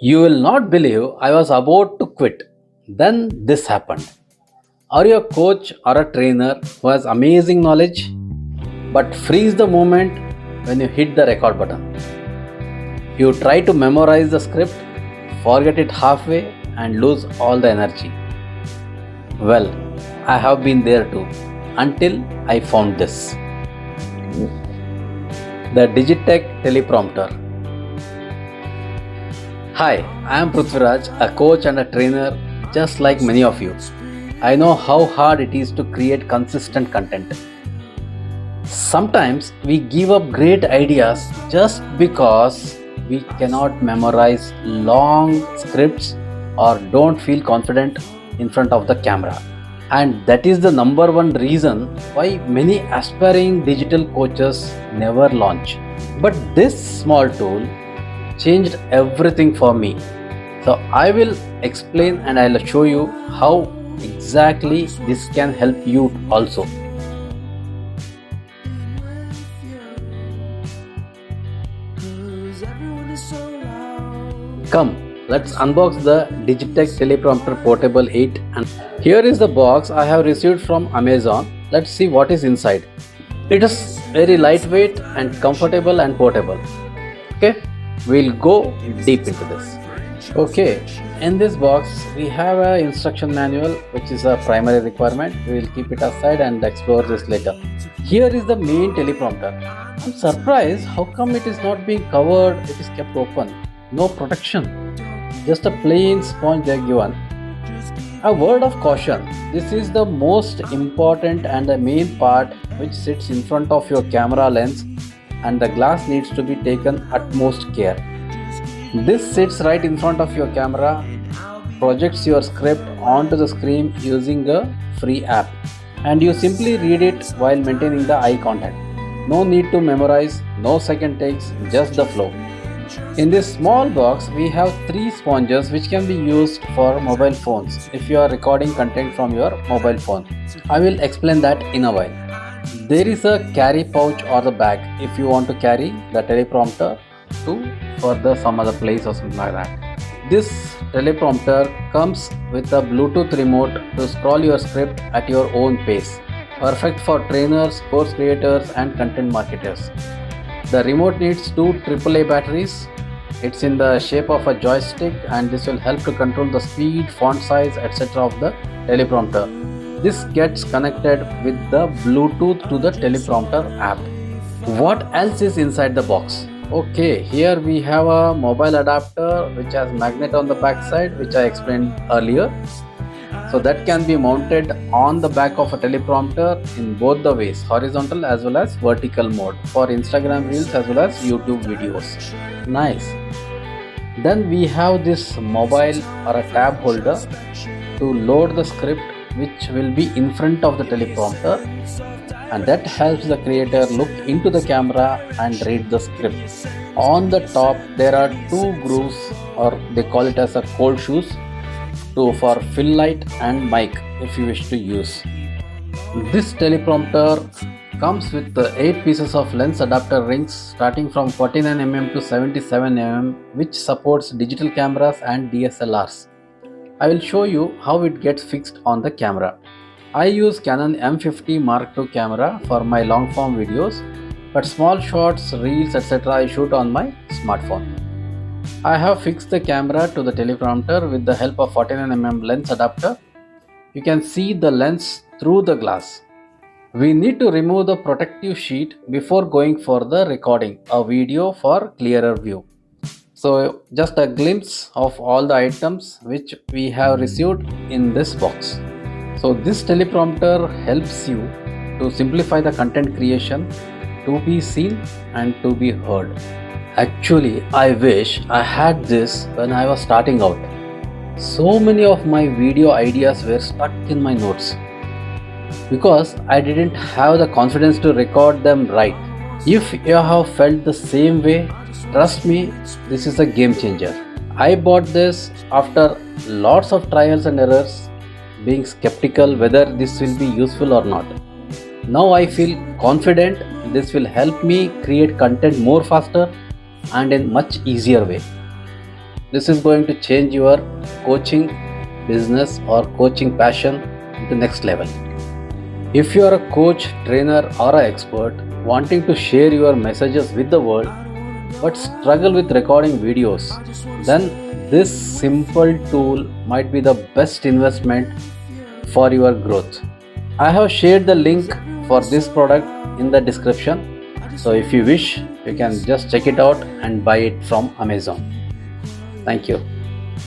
You will not believe I was about to quit. Then this happened. Are you a coach or a trainer who has amazing knowledge but freeze the moment when you hit the record button? You try to memorize the script, forget it halfway, and lose all the energy. Well, I have been there too until I found this, the Digitech Teleprompter. Hi, I am Prithviraj, a coach and a trainer just like many of you. I know how hard it is to create consistent content. Sometimes we give up great ideas just because we cannot memorize long scripts or don't feel confident in front of the camera. And that is the number one reason why many aspiring digital coaches never launch. But this small tool changed everything for me. So I will explain and I'll show you how exactly this can help you also. Come, let's unbox the Digitech Teleprompter Portable 8, and here is the box I have received from Amazon. Let's see what is inside. It is very lightweight and comfortable and portable. Okay, we'll go deep into this. Okay, in this box we have an instruction manual which is a primary requirement. We will keep it aside and explore this later. Here is the main teleprompter. I'm surprised how come it is not being covered, it is kept open. No protection, just a plain sponge they are given. A word of caution, this is the most important and the main part which sits in front of your camera lens, and the glass needs to be taken utmost care. This sits right in front of your camera, projects your script onto the screen using a free app, and you simply read it while maintaining the eye contact. No need to memorize, no second takes, just the flow. In this small box, we have 3 sponges which can be used for mobile phones if you are recording content from your mobile phone. I will explain that in a while. There is a carry pouch or the bag if you want to carry the teleprompter to further some other place or something like that. This teleprompter comes with a Bluetooth remote to scroll your script at your own pace. Perfect for trainers, course creators and content marketers. The remote needs 2 AAA batteries. It's in the shape of a joystick and this will help to control the speed, font size, etc. of the teleprompter. This gets connected with the Bluetooth to the teleprompter app. What else is inside the box? Okay, here we have a mobile adapter which has magnet on the back side, which I explained earlier. So that can be mounted on the back of a teleprompter in both the ways, horizontal as well as vertical mode, for Instagram reels as well as YouTube videos. Nice. Then we have this mobile or a tab holder to load the script which will be in front of the teleprompter, and that helps the creator look into the camera and read the script. On the top there are 2 grooves, or they call it as a cold shoes, for fill light and mic if you wish to use. This teleprompter comes with the 8 pieces of lens adapter rings starting from 49mm to 77mm, which supports digital cameras and DSLRs. I will show you how it gets fixed on the camera. I use Canon M50 Mark II camera for my long form videos, but small shots, reels, etc. I shoot on my smartphone. I have fixed the camera to the teleprompter with the help of 49mm lens adapter. You can see the lens through the glass. We need to remove the protective sheet before going for the recording a video for clearer view. So just a glimpse of all the items which we have received in this box. So this teleprompter helps you to simplify the content creation, to be seen and to be heard. Actually, I wish I had this when I was starting out. So many of my video ideas were stuck in my notes because I didn't have the confidence to record them right. If you have felt the same way, trust me, this is a game changer. I bought this after lots of trials and errors, being skeptical whether this will be useful or not. Now I feel confident this will help me create content more faster and in much easier way. This is going to change your coaching business or coaching passion to next level. If you are a coach, trainer or an expert wanting to share your messages with the world but struggle with recording videos, then this simple tool might be the best investment for your growth. I have shared the link for this product in the description. So if you wish, you can just check it out and buy it from Amazon. Thank you.